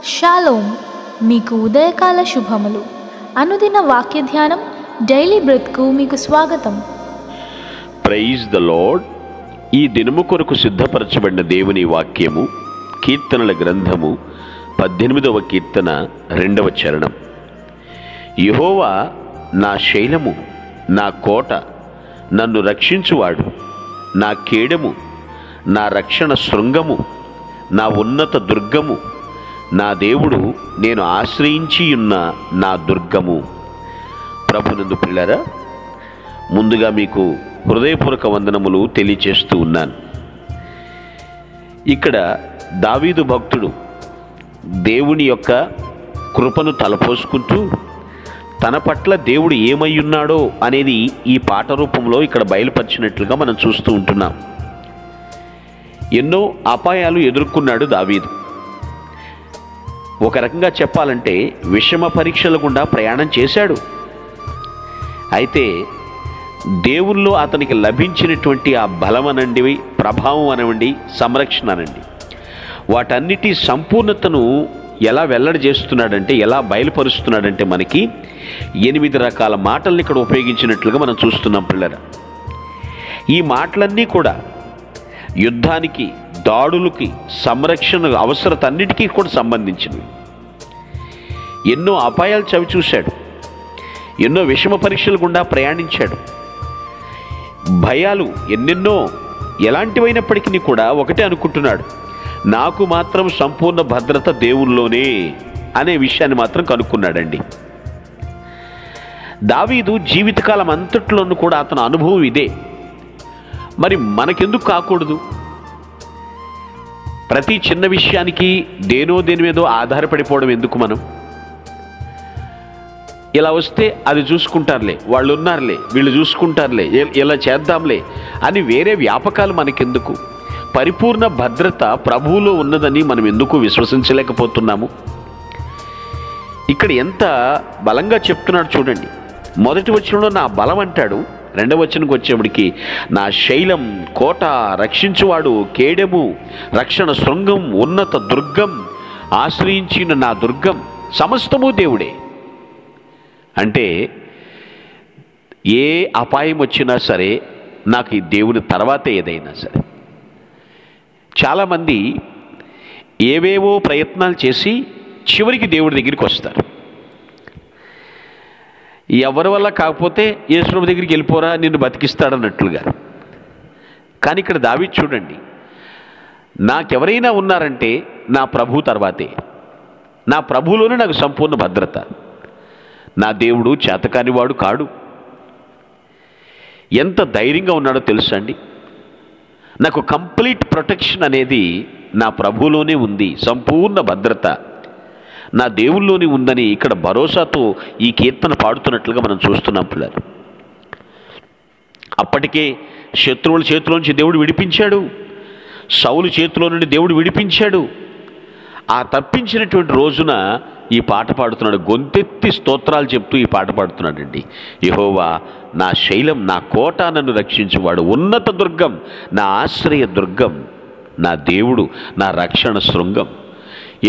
Shalom. మీకు ఉదయకాల శుభములు. అనుదిన వాక్య ధ్యానం డైలీ బ్రెత్కు మీకు స్వాగతం. Praise the lord. ఈ దినము కొరకు సిద్ధపరచబడిన దేవుని వాక్యము కీర్తనల గ్రంథము 18వ కీర్తన 2వ చరణం. యెహోవా నా శైలము, నా కోట, నన్ను రక్షించువాడు, నా కేడము, నా రక్షణ శృంగము, నా ఉన్నత దుర్గము, నా దేవుడు, నేను ఆశ్రయించి ఉన్న నా దుర్గము. ప్రభునందు పిల్లరా, ముందుగా మీకు హృదయపూర్వక వందనములు తెలియచేస్తూ ఉన్నాను. ఇక్కడ దావీదు భక్తుడు దేవుని యొక్క కృపను తలపోసుకుంటూ తన పట్ల దేవుడు ఏమై ఉన్నాడో అనేది ఈ పాట రూపంలో ఇక్కడ బయలుపరిచినట్లుగా మనం చూస్తూ ఉంటున్నాం. ఎన్నో అపాయాలు ఎదుర్కొన్నాడు దావీదు. ఒక రకంగా చెప్పాలంటే విషమ పరీక్షల గుండా ప్రయాణం చేశాడు. అయితే దేవుల్లో అతనికి లభించినటువంటి ఆ బలం అనండి, ప్రభావం అనండి, సంరక్షణ అనండి, వాటన్నిటి సంపూర్ణతను ఎలా వెల్లడి చేస్తున్నాడంటే, ఎలా బయలుపరుస్తున్నాడంటే మనకి 8 రకాల మాటల్ని ఇక్కడ ఉపయోగించినట్లుగా మనం చూస్తున్నాం పిల్లరా. ఈ మాటలన్నీ కూడా యుద్ధానికి, దాడులకి, సంరక్షణ అవసరత అన్నిటికీ కూడా సంబంధించినవి. ఎన్నో అపాయాలు చవి చూశాడు, ఎన్నో విషమ పరీక్షల గుండా ప్రయాణించాడు. భయాలు ఎన్నెన్నో ఎలాంటివైనప్పటికీ కూడా ఒకటే అనుకుంటున్నాడు, నాకు మాత్రం సంపూర్ణ భద్రత దేవుల్లోనే అనే విషయాన్ని మాత్రం కనుక్కున్నాడండి. దావీదు జీవితకాలం అంతట్లోనూ కూడా అతని అనుభవం ఇదే. మరి మనకెందుకు కాకూడదు? ప్రతి చిన్న విషయానికి దేని మీదో ఆధారపడిపోవడం ఎందుకు? మనం ఇలా వస్తే అది చూసుకుంటారులే, వాళ్ళు ఉన్నారులే, వీళ్ళు చూసుకుంటారులే, ఇలా చేద్దాంలే అని వేరే వ్యాపకాలు మనకెందుకు? పరిపూర్ణ భద్రత ప్రభువులో ఉన్నదని మనం ఎందుకు విశ్వసించలేకపోతున్నాము? ఇక్కడ ఎంత బలంగా చెప్తున్నాడు చూడండి. మొదటి వచనంలో నా బలం అంటాడు, రెండవ వచనంకి వచ్చేప్పటికి నా శైలం, కోట, రక్షించువాడు, కేడెము, రక్షణ శృంగం, ఉన్నత దుర్గం, ఆశ్రయించిన నా దుర్గం, సమస్తము దేవుడే. అంటే ఏ అపాయం వచ్చినా సరే నాకు ఈ దేవుని తర్వాతే ఏదైనా సరే. చాలామంది ఏవేవో ప్రయత్నాలు చేసి చివరికి దేవుడి దగ్గరికి వస్తారు. ఎవరి వల్ల కాకపోతే యేసు దగ్గరికి వెళ్ళిపోరా, నిన్ను బతికిస్తాడన్నట్లుగా. కానీ ఇక్కడ దావీదు చూడండి, నాకెవరైనా ఉన్నారంటే నా ప్రభు తర్వాతే, నా ప్రభువులోనే నాకు సంపూర్ణ భద్రత. నా దేవుడు చేతకానివాడు కాడు. ఎంత ధైర్యంగా ఉన్నాడో తెలుసా అండి? నాకు కంప్లీట్ ప్రొటెక్షన్ అనేది నా ప్రభువులోనే ఉంది, సంపూర్ణ భద్రత నా దేవుల్లోనే ఉందని ఇక్కడ భరోసాతో ఈ కీర్తన పాడుతున్నట్లుగా మనం చూస్తున్నాం పిల్లలు. అప్పటికే శత్రువుల చేతిలోంచి దేవుడు విడిపించాడు, సౌలు చేతిలో నుండి దేవుడు విడిపించాడు. ఆ తప్పించినటువంటి రోజున ఈ పాట పాడుతున్నాడు, గొంతెత్తి స్తోత్రాలు చెప్తూ ఈ పాట పాడుతున్నాడండి. యెహోవా నా శైలం, నా కోట, నన్ను రక్షించువాడు, ఉన్నత దుర్గం, నా ఆశ్రయ దుర్గం, నా దేవుడు, నా రక్షణ శృంగం.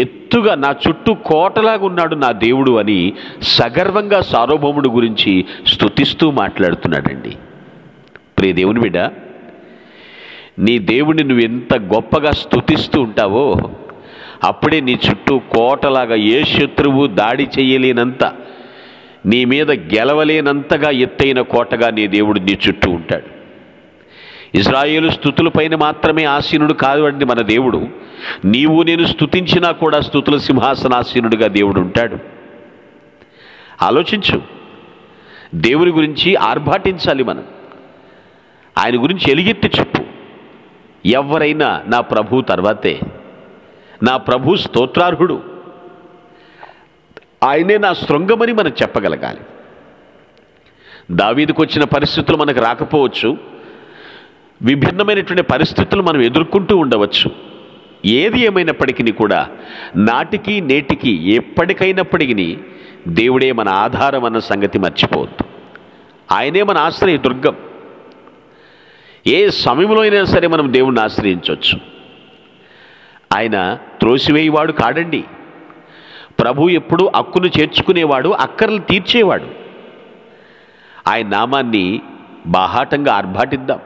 ఎత్తుగా నా చుట్టూ కోటలాగా ఉన్నాడు నా దేవుడు అని సగర్వంగా సార్వభౌముడు గురించి స్తుతిస్తూ మాట్లాడుతున్నాడండి. ప్రియ దేవుని బిడ్డ, నీ దేవుడిని నువ్వు ఎంత గొప్పగా స్తుతిస్తూ ఉంటావో అప్పుడే నీ చుట్టూ కోటలాగా ఏ శత్రువు దాడి చేయలేనంత, నీ మీద గెలవలేనంతగా ఎత్తైన కోటగా నీ దేవుడు నీ చుట్టూ ఉంటాడు. ఇశ్రాయేలు స్తుతులపైన మాత్రమే ఆసీనుడు కాదు అండి మన దేవుడు. నీవు నేను స్తుతించినా కూడా స్తుతుల సింహాసనాసీనుడిగా దేవుడు ఉంటాడు. ఆలోచించు, దేవుని గురించి ఆర్భాటించాలి మనం, ఆయన గురించి ఎలుగెత్తి చెప్పు. ఎవరైనా నా ప్రభు తర్వాతే, నా ప్రభు స్తోత్రార్హుడు, ఆయనే నా శృంగమని మనం చెప్పగలగాలి. దావీదుకు వచ్చిన పరిస్థితులు మనకు రాకపోవచ్చు, విభిన్నమైనటువంటి పరిస్థితులు మనం ఎదుర్కొంటూ ఉండవచ్చు. ఏది ఏమైనప్పటికీ కూడా నాటికి నేటికి ఎప్పటికైనప్పటికీ దేవుడే మన ఆధారం అన్న సంగతి మర్చిపోవద్దు. ఆయనే మన ఆశ్రయ దుర్గం. ఏ సమయంలో అయినా సరే మనం దేవుణ్ణి ఆశ్రయించవచ్చు. ఆయన త్రోసివేయవాడు కాడండి. ప్రభు ఎప్పుడు అక్కును చేర్చుకునేవాడు, అక్కర్లు తీర్చేవాడు. ఆయన నామాన్ని బాహాటంగా ఆర్భాటిద్దాం.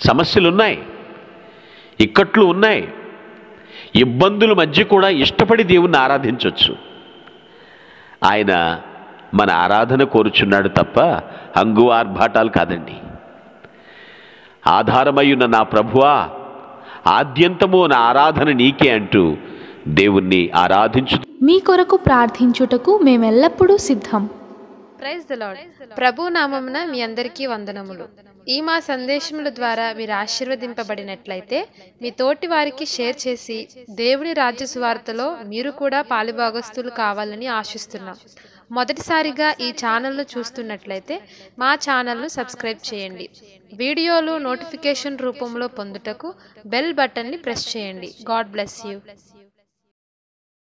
సమస్యలున్నాయి, ఇక్కట్లు ఉన్నాయి, ఇబ్బందుల మధ్య కూడా ఇష్టపడి దేవుణ్ణి ఆరాధించవచ్చు. ఆయన మన ఆరాధన కోరుచున్నాడు తప్ప హంగు ఆర్భాటాలు కాదండి. ఆధారమయ్యున్న నా ప్రభువా, ఆద్యంతము నా ఆరాధన నీకే అంటూ దేవుణ్ణి ఆరాధించు. మీ కొరకు ప్రార్థించుటకు మేమెల్లప్పుడూ సిద్ధం. Praise the lord. ప్రభు నామమున మీ అందరికీ వందనములు. ఈ మా సందేశముల ద్వారా మీరు ఆశీర్వదింపబడినట్లయితే మీ తోటి వారికి షేర్ చేసి దేవుని రాజ్య సువార్తలో మీరు కూడా పాలుభాగస్తులు కావాలని ఆశిస్తున్నాం. మొదటిసారిగా ఈ ఛానల్ను చూస్తున్నట్లయితే మా ఛానల్ను సబ్స్క్రైబ్ చేయండి. వీడియోలు నోటిఫికేషన్ రూపంలో పొందుటకు బెల్ బటన్ని ప్రెస్ చేయండి. God bless you.